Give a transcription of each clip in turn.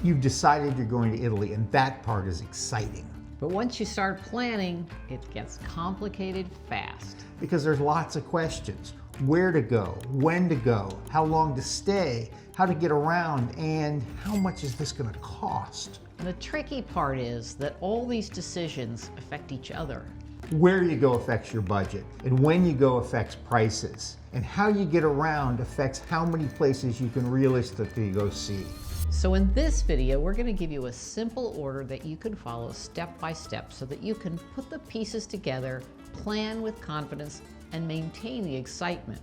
You've decided you're going to Italy, and that part is exciting. But once you start planning, it gets complicated fast. Because there's lots of questions. Where to go, when to go, how long to stay, how to get around, and how much is this going to cost? And the tricky part is that all these decisions affect each other. Where you go affects your budget, and when you go affects prices, and how you get around affects how many places you can realistically go see. So in this video, we're going to give you a simple order that you can follow step by step so that you can put the pieces together, plan with confidence, and maintain the excitement.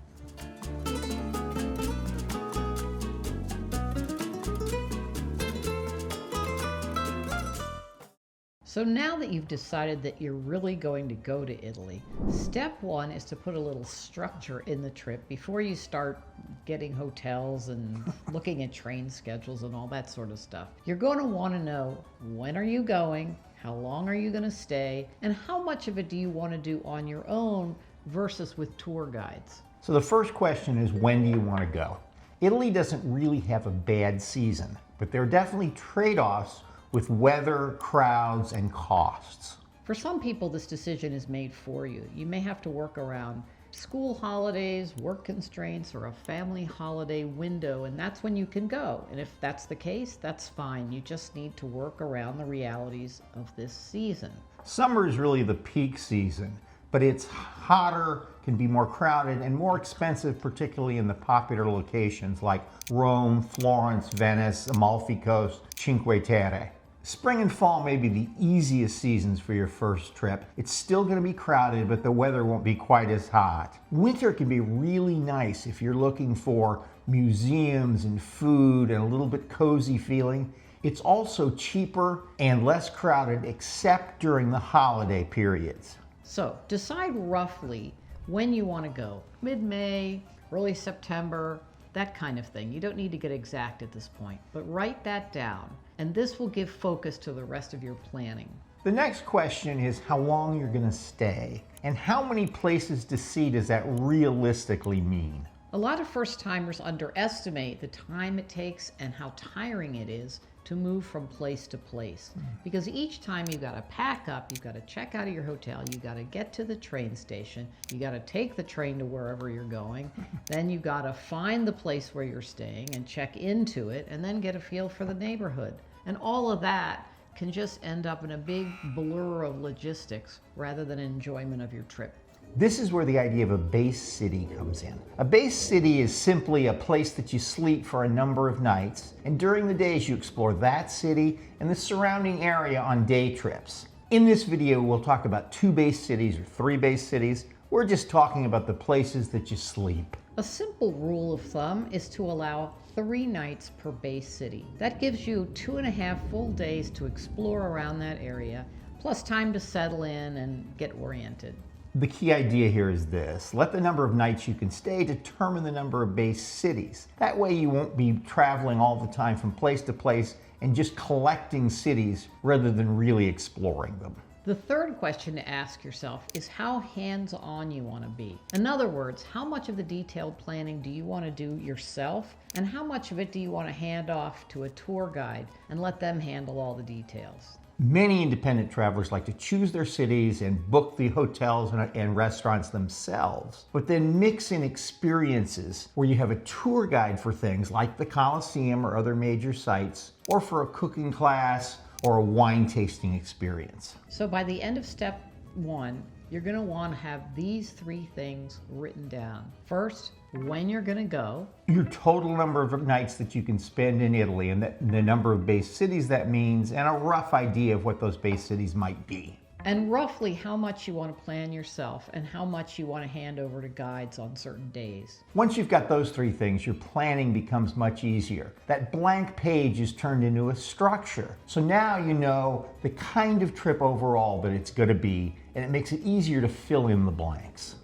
So now that you've decided that you're really going to go to Italy, step one is to put a little structure in the trip before you start getting hotels and looking at train schedules and all that sort of stuff. You're going to want to know, when are you going, how long are you going to stay, and how much of it do you want to do on your own versus with tour guides. So the first question is, when do you want to go? Italy doesn't really have a bad season, but there are definitely trade-offs with weather, crowds, and costs. For some people, this decision is made for you. You may have to work around school holidays, work constraints, or a family holiday window, and that's when you can go. And if that's the case, that's fine. You just need to work around the realities of this season. Summer is really the peak season, but it's hotter, can be more crowded, and more expensive, particularly in the popular locations like Rome, Florence, Venice, Amalfi Coast, Cinque Terre. Spring and fall may be the easiest seasons for your first trip. It's still going to be crowded, but the weather won't be quite as hot. Winter can be really nice if you're looking for museums and food and a little bit cozy feeling. It's also cheaper and less crowded except during the holiday periods. So decide roughly when you want to go. Mid-May, early September, that kind of thing. You don't need to get exact at this point, but write that down, and this will give focus to the rest of your planning. The next question is how long you're going to stay, and how many places to see does that realistically mean? A lot of first-timers underestimate the time it takes and how tiring it is to move from place to place. Because each time you've got to pack up, you've got to check out of your hotel, you've got to get to the train station, you got to take the train to wherever you're going, then you've got to find the place where you're staying and check into it, and then get a feel for the neighborhood. And all of that can just end up in a big blur of logistics rather than enjoyment of your trip. This is where the idea of a base city comes in. A base city is simply a place that you sleep for a number of nights, and during the days you explore that city and the surrounding area on day trips. In this video, we'll talk about 2 base cities or 3 base cities. We're just talking about the places that you sleep. A simple rule of thumb is to allow 3 nights per base city. That gives you 2.5 full days to explore around that area, plus time to settle in and get oriented. The key idea here is this: let the number of nights you can stay determine the number of base cities. That way you won't be traveling all the time from place to place and just collecting cities rather than really exploring them. The third question to ask yourself is how hands-on you want to be. In other words, how much of the detailed planning do you want to do yourself, and how much of it do you want to hand off to a tour guide and let them handle all the details? Many independent travelers like to choose their cities and book the hotels and restaurants themselves, but then mix in experiences where you have a tour guide for things like the Colosseum or other major sites, or for a cooking class or a wine tasting experience. So by the end of step 1, you're going to want to have these 3 things written down. First, when you're going to go. Your total number of nights that you can spend in Italy, and the number of base cities that means, and a rough idea of what those base cities might be. And roughly how much you want to plan yourself and how much you want to hand over to guides on certain days. Once you've got those 3 things, your planning becomes much easier. That blank page is turned into a structure. So now you know the kind of trip overall that it's going to be, and it makes it easier to fill in the blanks.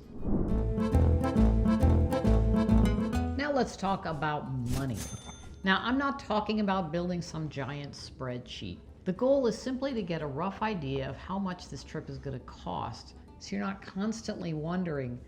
Now let's talk about money. Now, I'm not talking about building some giant spreadsheet. The goal is simply to get a rough idea of how much this trip is going to cost, so you're not constantly wondering,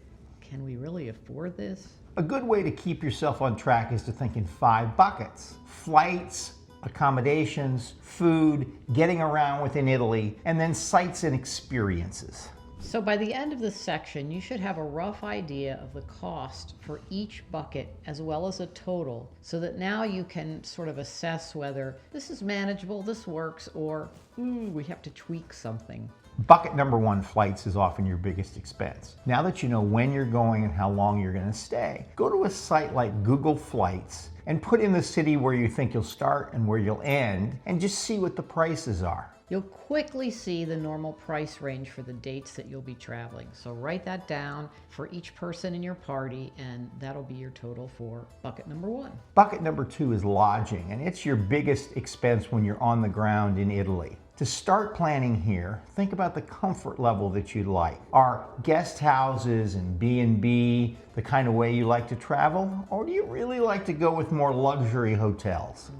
can we really afford this? A good way to keep yourself on track is to think in 5 buckets: flights, accommodations, food, getting around within Italy, and then sights and experiences. So by the end of this section, you should have a rough idea of the cost for each bucket as well as a total, so that now you can sort of assess whether this is manageable, this works, or we have to tweak something. Bucket number 1, flights, is often your biggest expense. Now that you know when you're going and how long you're going to stay, go to a site like Google Flights and put in the city where you think you'll start and where you'll end, and just see what the prices are. You'll quickly see the normal price range for the dates that you'll be traveling. So write that down for each person in your party, and that'll be your total for bucket number 1. Bucket number 2 is lodging, and it's your biggest expense when you're on the ground in Italy. To start planning here, think about the comfort level that you'd like. Are guest houses and B&B the kind of way you like to travel, or do you really like to go with more luxury hotels?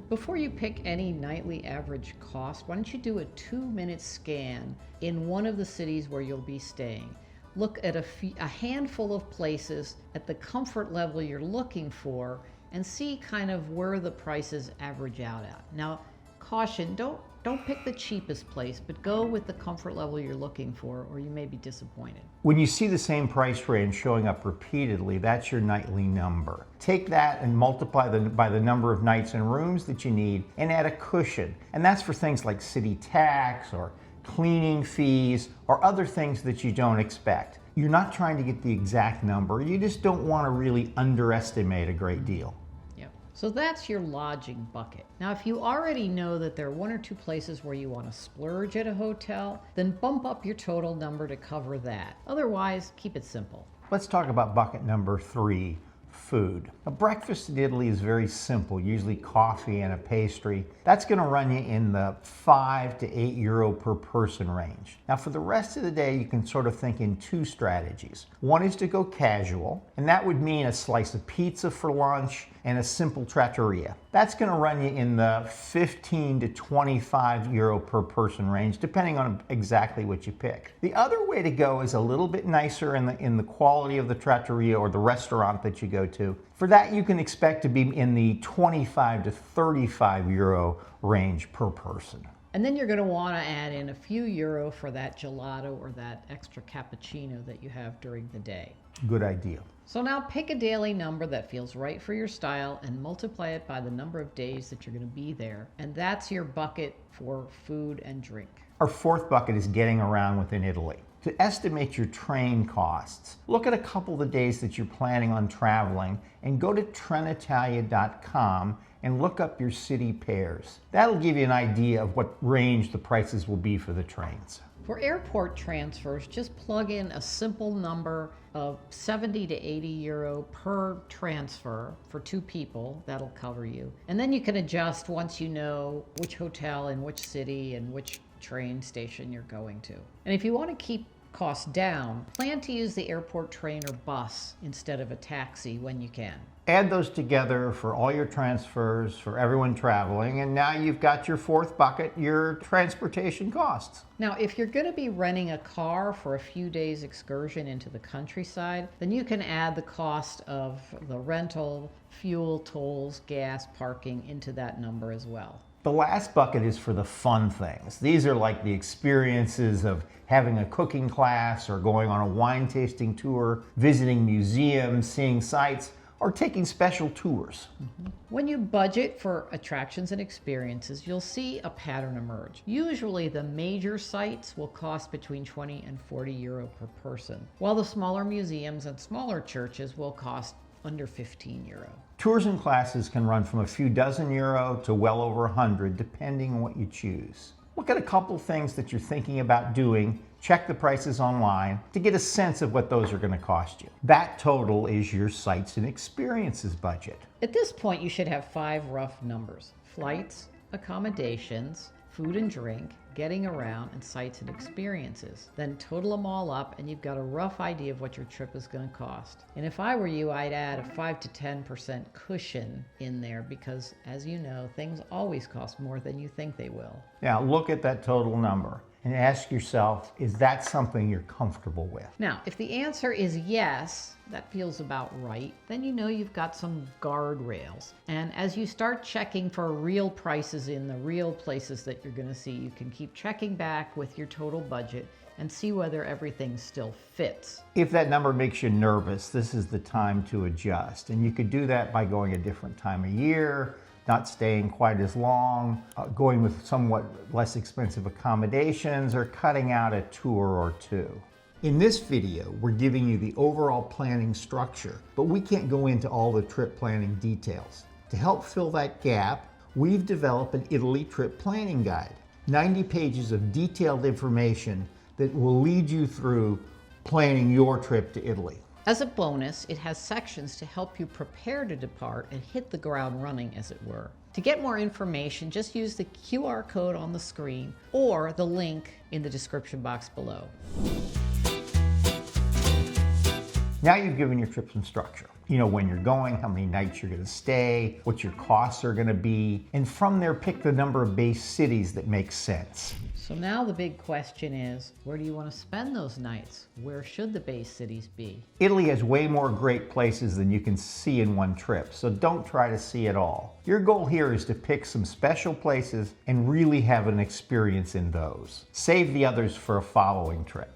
Before you pick any nightly average cost, why don't you do a 2-minute scan in one of the cities where you'll be staying. Look at a handful of places at the comfort level you're looking for and see kind of where the prices average out at. Now, caution, don't pick the cheapest place, but go with the comfort level you're looking for, or you may be disappointed. When you see the same price range showing up repeatedly, that's your nightly number. Take that and multiply by the number of nights and rooms that you need and add a cushion. And that's for things like city tax or cleaning fees or other things that you don't expect. You're not trying to get the exact number, you just don't want to really underestimate a great deal. So that's your lodging bucket. Now, if you already know that there are 1 or 2 places where you want to splurge at a hotel, then bump up your total number to cover that. Otherwise, keep it simple. Let's talk about bucket number 3, food. A breakfast in Italy is very simple, usually coffee and a pastry. That's going to run you in the €5 to €8 per person range. Now for the rest of the day, you can sort of think in 2 strategies. One is to go casual, and that would mean a slice of pizza for lunch and a simple trattoria. That's going to run you in the 15 to 25 euro per person range, depending on exactly what you pick. The other way to go is a little bit nicer in the quality of the trattoria or the restaurant that you go to. For that, you can expect to be in the 25 to 35 euro range per person. And then you're going to want to add in a few euro for that gelato or that extra cappuccino that you have during the day. Good idea. So now pick a daily number that feels right for your style and multiply it by the number of days that you're going to be there. And that's your bucket for food and drink. Our 4th bucket is getting around within Italy. To estimate your train costs, look at a couple of the days that you're planning on traveling and go to trenitalia.com and look up your city pairs. That'll give you an idea of what range the prices will be for the trains. For airport transfers, just plug in a simple number of 70 to 80 euro per transfer for 2 people. That'll cover you. And then you can adjust once you know which hotel in which city and which train station you're going to. And if you want to keep costs down, plan to use the airport train or bus instead of a taxi when you can. Add those together for all your transfers, for everyone traveling, and now you've got your 4th bucket, your transportation costs. Now, if you're going to be renting a car for a few days excursion into the countryside, then you can add the cost of the rental, fuel, tolls, gas, parking into that number as well. The last bucket is for the fun things. These are like the experiences of having a cooking class or going on a wine tasting tour, visiting museums, seeing sights, or taking special tours. When you budget for attractions and experiences, you'll see a pattern emerge. Usually the major sites will cost between 20 and 40 euro per person, while the smaller museums and smaller churches will cost under 15 euro. Tours and classes can run from a few dozen euro to well over 100, depending on what you choose. Look at a couple things that you're thinking about doing. Check the prices online to get a sense of what those are going to cost you. That total is your sights and experiences budget. At this point, you should have 5 rough numbers: flights, accommodations, food and drink, getting around, and sights and experiences. Then total them all up and you've got a rough idea of what your trip is going to cost. And if I were you, I'd add a 5 to 10% cushion in there because, as you know, things always cost more than you think they will. Now look at that total number and ask yourself, is that something you're comfortable with? Now, if the answer is yes, that feels about right, then you know you've got some guardrails. And as you start checking for real prices in the real places that you're going to see, you can keep checking back with your total budget and see whether everything still fits. If that number makes you nervous, this is the time to adjust. And you could do that by going a different time of year, not staying quite as long, going with somewhat less expensive accommodations, or cutting out a tour or two. In this video, we're giving you the overall planning structure, but we can't go into all the trip planning details. To help fill that gap, we've developed an Italy trip planning guide, 90 pages of detailed information that will lead you through planning your trip to Italy. As a bonus, it has sections to help you prepare to depart and hit the ground running, as it were. To get more information, just use the QR code on the screen or the link in the description box below. Now you've given your trip some structure. You know when you're going, how many nights you're going to stay, what your costs are going to be, and from there pick the number of base cities that make sense. So now the big question is, where do you want to spend those nights? Where should the base cities be? Italy has way more great places than you can see in one trip, so don't try to see it all. Your goal here is to pick some special places and really have an experience in those. Save the others for a following trip.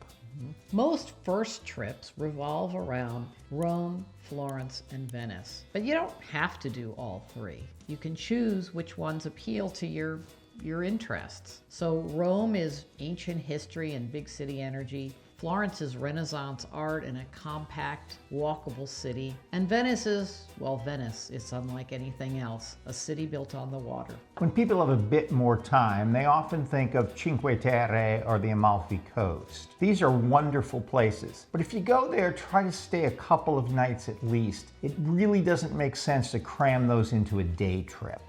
Most first trips revolve around Rome, Florence, and Venice. But you don't have to do all three. You can choose which ones appeal to your interests. So Rome is ancient history and big city energy. Florence is Renaissance art and a compact, walkable city. And Venice is, well, Venice. It's unlike anything else, a city built on the water. When people have a bit more time, they often think of Cinque Terre or the Amalfi Coast. These are wonderful places, but if you go there, try to stay a couple of nights at least. It really doesn't make sense to cram those into a day trip.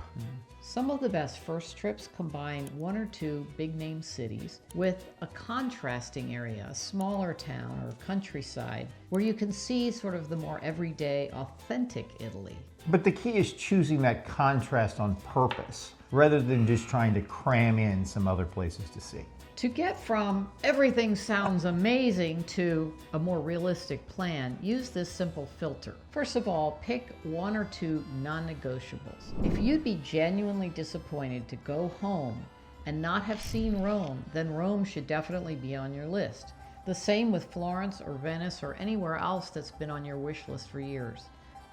Some of the best first trips combine one or two big name cities with a contrasting area, a smaller town or countryside, where you can see sort of the more everyday, authentic Italy. But the key is choosing that contrast on purpose, rather than just trying to cram in some other places to see. To get from everything sounds amazing to a more realistic plan, use this simple filter. First of all, pick one or two non-negotiables. If you'd be genuinely disappointed to go home and not have seen Rome, then Rome should definitely be on your list. The same with Florence or Venice or anywhere else that's been on your wish list for years.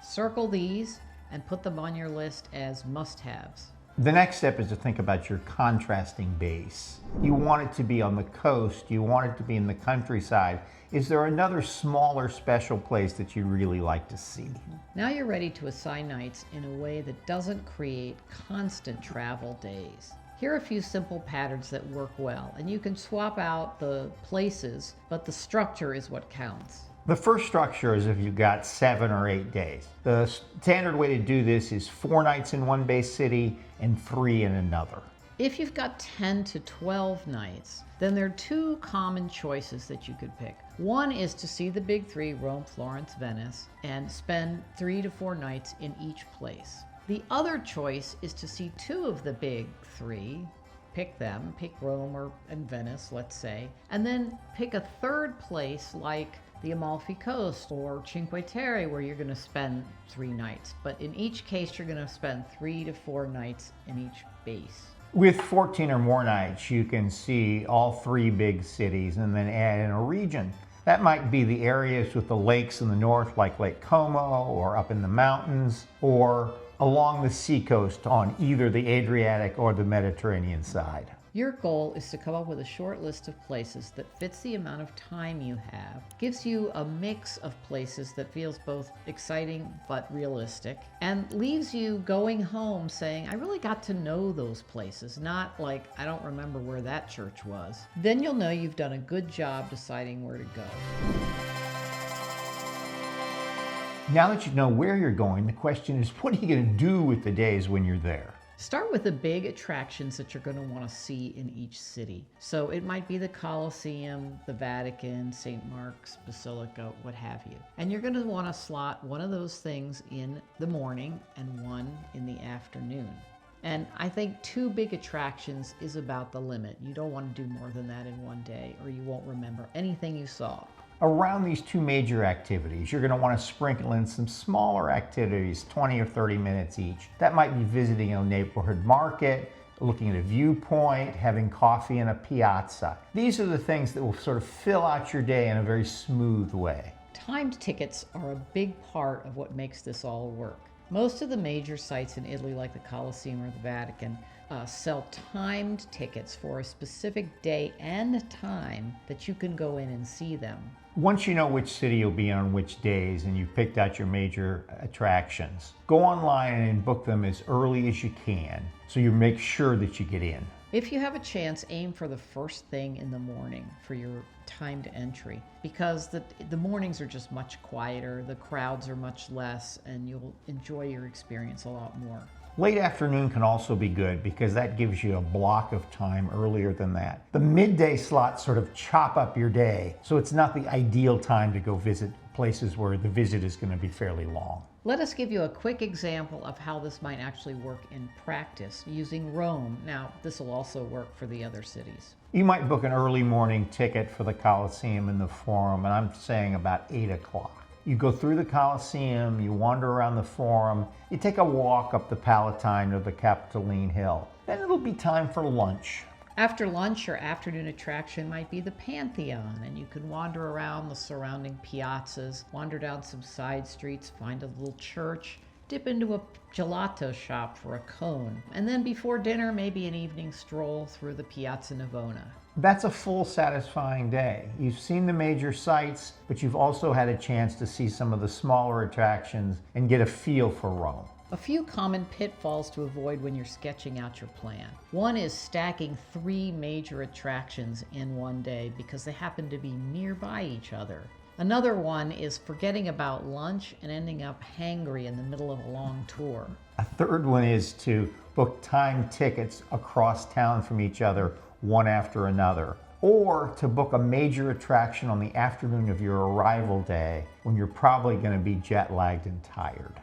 Circle these and put them on your list as must-haves. The next step is to think about your contrasting base. You want it to be on the coast, you want it to be in the countryside. Is there another smaller special place that you really like to see? Now you're ready to assign nights in a way that doesn't create constant travel days. Here are a few simple patterns that work well, and you can swap out the places, but the structure is what counts. The first structure is if you've got 7 or 8 days. The standard way to do this is 4 nights in one base city and 3 in another. If you've got 10 to 12 nights, then there are two common choices that you could pick. One is to see the big three, Rome, Florence, Venice, and spend 3 to 4 nights in each place. The other choice is to see 2 of the big three, pick them, pick Rome and Venice, let's say, and then pick a third place like the Amalfi Coast or Cinque Terre, where you're going to spend 3 nights. But in each case, you're going to spend 3 to 4 nights in each base. With 14 or more nights, you can see all 3 big cities and then add in a region. That might be the areas with the lakes in the north, like Lake Como, or up in the mountains, or along the seacoast on either the Adriatic or the Mediterranean side. Your goal is to come up with a short list of places that fits the amount of time you have, gives you a mix of places that feels both exciting but realistic, and leaves you going home saying, I really got to know those places, not like, I don't remember where that church was. Then you'll know you've done a good job deciding where to go. Now that you know where you're going, the question is, what are you going to do with the days when you're there? Start with the big attractions that you're going to want to see in each city. So it might be the Colosseum, the Vatican, St. Mark's Basilica, what have you. And you're going to want to slot one of those things in the morning and one in the afternoon. And I think 2 big attractions is about the limit. You don't want to do more than that in one day, or you won't remember anything you saw. Around these 2 major activities, you're going to want to sprinkle in some smaller activities, 20 or 30 minutes each. That might be visiting a neighborhood market, looking at a viewpoint, having coffee in a piazza. These are the things that will sort of fill out your day in a very smooth way. Timed tickets are a big part of what makes this all work. Most of the major sites in Italy, like the Colosseum or the Vatican, sell timed tickets for a specific day and time that you can go in and see them. Once you know which city you'll be on which days and you've picked out your major attractions, go online and book them as early as you can so you make sure that you get in. If you have a chance, aim for the first thing in the morning for your timed entry, because the mornings are just much quieter, the crowds are much less, and you'll enjoy your experience a lot more. Late afternoon can also be good because that gives you a block of time earlier than that. The midday slots sort of chop up your day, so it's not the ideal time to go visit places where the visit is going to be fairly long. Let us give you a quick example of how this might actually work in practice using Rome. Now, this will also work for the other cities. You might book an early morning ticket for the Colosseum and the Forum, and I'm saying about 8 o'clock. You go through the Colosseum, you wander around the Forum, you take a walk up the Palatine or the Capitoline Hill. Then it'll be time for lunch. After lunch, your afternoon attraction might be the Pantheon, and you can wander around the surrounding piazzas, wander down some side streets, find a little church, dip into a gelato shop for a cone, and then before dinner, maybe an evening stroll through the Piazza Navona. That's a full, satisfying day. You've seen the major sites, but you've also had a chance to see some of the smaller attractions and get a feel for Rome. A few common pitfalls to avoid when you're sketching out your plan. One is stacking 3 major attractions in one day because they happen to be nearby each other. Another one is forgetting about lunch and ending up hangry in the middle of a long tour. A third one is to book timed tickets across town from each other, one after another, or to book a major attraction on the afternoon of your arrival day when you're probably going to be jet lagged and tired.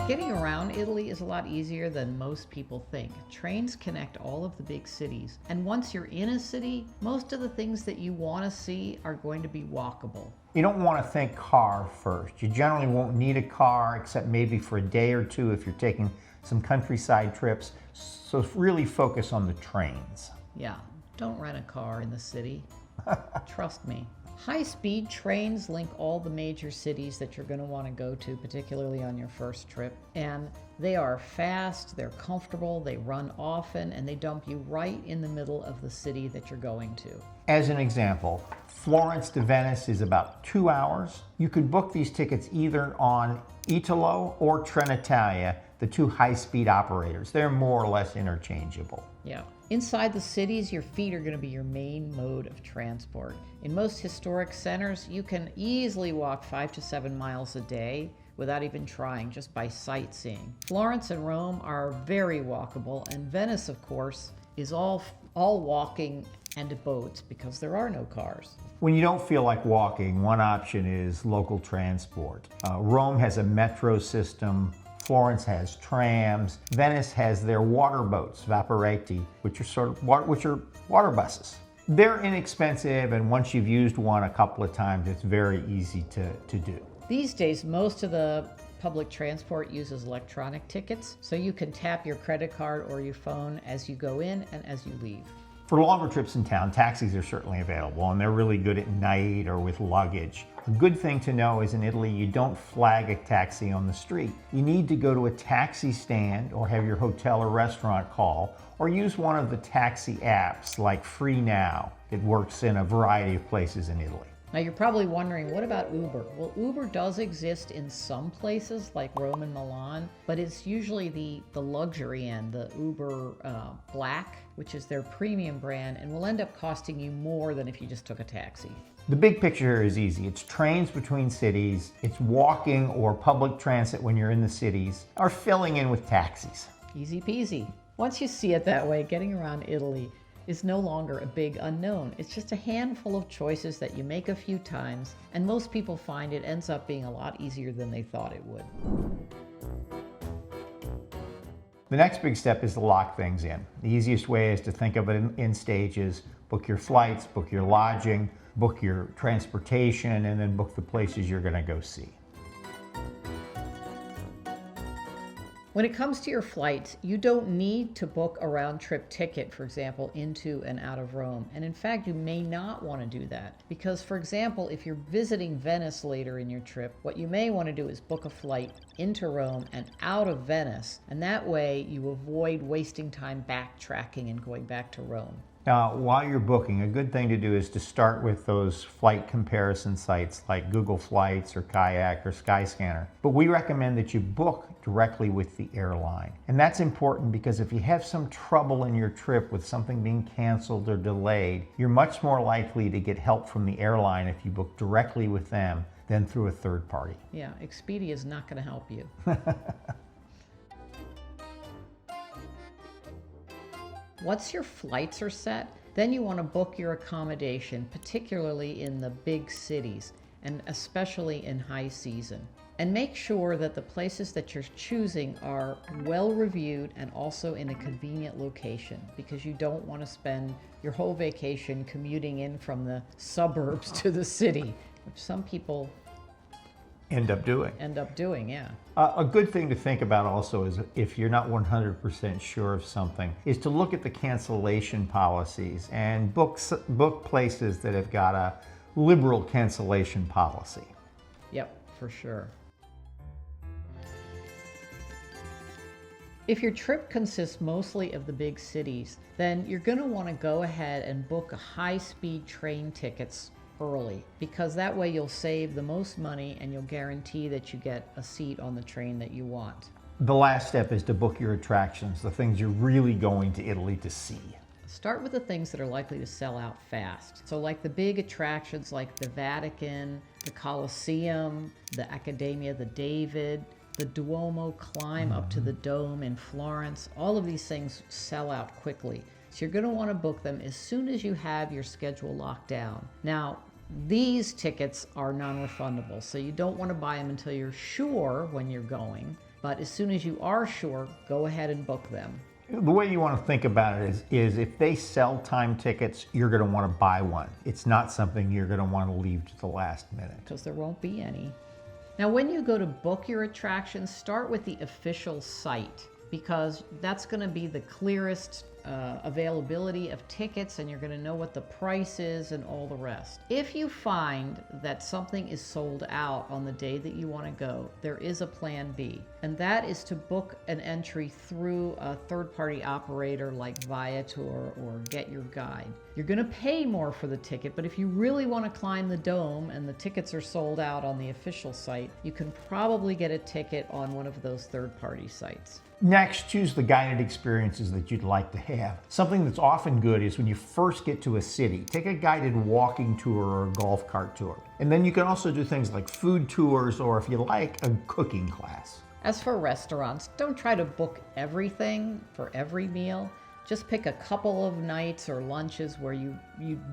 Getting around Italy is a lot easier than most people think. Trains connect all of the big cities, and once you're in a city, most of the things that you want to see are going to be walkable. You don't want to think car first. You generally won't need a car except maybe for a day or two if you're taking some countryside trips, so really focus on the trains. Yeah, don't rent a car in the city. Trust me. High-speed trains link all the major cities that you're going to want to go to, particularly on your first trip. And they are fast, they're comfortable, they run often, and they dump you right in the middle of the city that you're going to. As an example, Florence to Venice is about 2 hours. You could book these tickets either on Italo or Trenitalia, the 2 high-speed operators. They're more or less interchangeable. Yeah. Inside the cities, your feet are going to be your main mode of transport. In most historic centers, you can easily walk 5 to 7 miles a day without even trying, just by sightseeing. Florence and Rome are very walkable, and Venice, of course, is all walking and boats because there are no cars. When you don't feel like walking, one option is local transport. Rome has a metro system. Florence has trams. Venice has their water boats, vaporetti, which are water buses. They're inexpensive, and once you've used one a couple of times, it's very easy to do. These days, most of the public transport uses electronic tickets, so you can tap your credit card or your phone as you go in and as you leave. For longer trips in town, taxis are certainly available, and they're really good at night or with luggage. A good thing to know is in Italy, you don't flag a taxi on the street. You need to go to a taxi stand or have your hotel or restaurant call, or use one of the taxi apps like Free Now. It works in a variety of places in Italy. Now you're probably wondering, what about Uber? Well, Uber does exist in some places like Rome and Milan, but it's usually the luxury end, the Uber Black, which is their premium brand, and will end up costing you more than if you just took a taxi. The big picture here is easy. It's trains between cities, it's walking or public transit when you're in the cities, or filling in with taxis. Easy peasy. Once you see it that way, getting around Italy is no longer a big unknown. It's just a handful of choices that you make a few times, and most people find it ends up being a lot easier than they thought it would. The next big step is to lock things in. The easiest way is to think of it in stages. Book your flights, book your lodging, book your transportation, and then book the places you're going to go see. When it comes to your flights, you don't need to book a round-trip ticket, for example, into and out of Rome. And in fact, you may not want to do that because, for example, if you're visiting Venice later in your trip, what you may want to do is book a flight into Rome and out of Venice. And that way you avoid wasting time backtracking and going back to Rome. Now, while you're booking, a good thing to do is to start with those flight comparison sites like Google Flights or Kayak or Skyscanner. But we recommend that you book directly with the airline. And that's important because if you have some trouble in your trip with something being canceled or delayed, you're much more likely to get help from the airline if you book directly with them than through a third party. Yeah, Expedia is not going to help you. Once your flights are set, then you want to book your accommodation, particularly in the big cities and especially in high season. And make sure that the places that you're choosing are well reviewed and also in a convenient location, because you don't want to spend your whole vacation commuting in from the suburbs to the city, which some people end up doing, yeah. A good thing to think about also is if you're not 100% sure of something, is to look at the cancellation policies and book places that have got a liberal cancellation policy. Yep, for sure. If your trip consists mostly of the big cities, then you're going to want to go ahead and book high-speed train tickets early, because that way you'll save the most money and you'll guarantee that you get a seat on the train that you want. The last step is to book your attractions, the things you're really going to Italy to see. Start with the things that are likely to sell out fast. So like the big attractions like the Vatican, the Colosseum, the Accademia, the David, the Duomo climb up to the Dome in Florence, all of these things sell out quickly. So you're going to want to book them as soon as you have your schedule locked down. Now, these tickets are non-refundable, so you don't want to buy them until you're sure when you're going. But as soon as you are sure, go ahead and book them. The way you want to think about it is if they sell time tickets, you're going to want to buy one. It's not something you're going to want to leave to the last minute. Because there won't be any. Now, when you go to book your attractions, start with the official site, because that's going to be the clearest availability of tickets, and you're going to know what the price is and all the rest. If you find that something is sold out on the day that you want to go, there is a plan B, and that is to book an entry through a third-party operator like Viator or Get Your Guide. You're going to pay more for the ticket, but if you really want to climb the Dome and the tickets are sold out on the official site, you can probably get a ticket on one of those third-party sites. Next, choose the guided experiences that you'd like to have. Something that's often good is when you first get to a city, take a guided walking tour or a golf cart tour. And then you can also do things like food tours, or if you like, a cooking class. As for restaurants, don't try to book everything for every meal. Just pick a couple of nights or lunches where you'd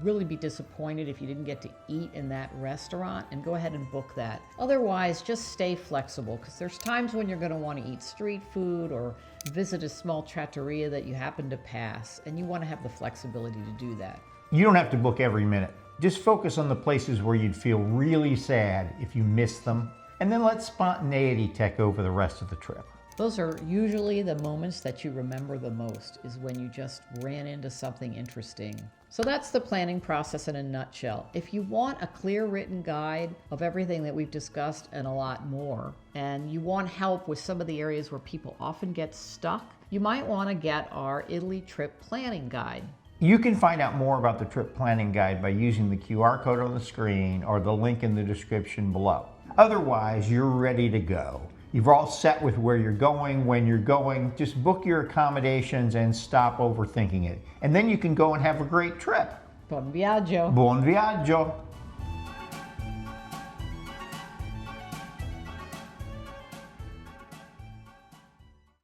really be disappointed if you didn't get to eat in that restaurant, and go ahead and book that. Otherwise, just stay flexible, because there's times when you're going to want to eat street food or visit a small trattoria that you happen to pass, and you want to have the flexibility to do that. You don't have to book every minute. Just focus on the places where you'd feel really sad if you missed them, and then let spontaneity take over the rest of the trip. Those are usually the moments that you remember the most, is when you just ran into something interesting. So that's the planning process in a nutshell. If you want a clear written guide of everything that we've discussed and a lot more, and you want help with some of the areas where people often get stuck, you might want to get our Italy trip planning guide. You can find out more about the trip planning guide by using the QR code on the screen or the link in the description below. Otherwise, you're ready to go. You're all set with where you're going, when you're going. Just book your accommodations and stop overthinking it. And then you can go and have a great trip. Buon viaggio. Buon viaggio.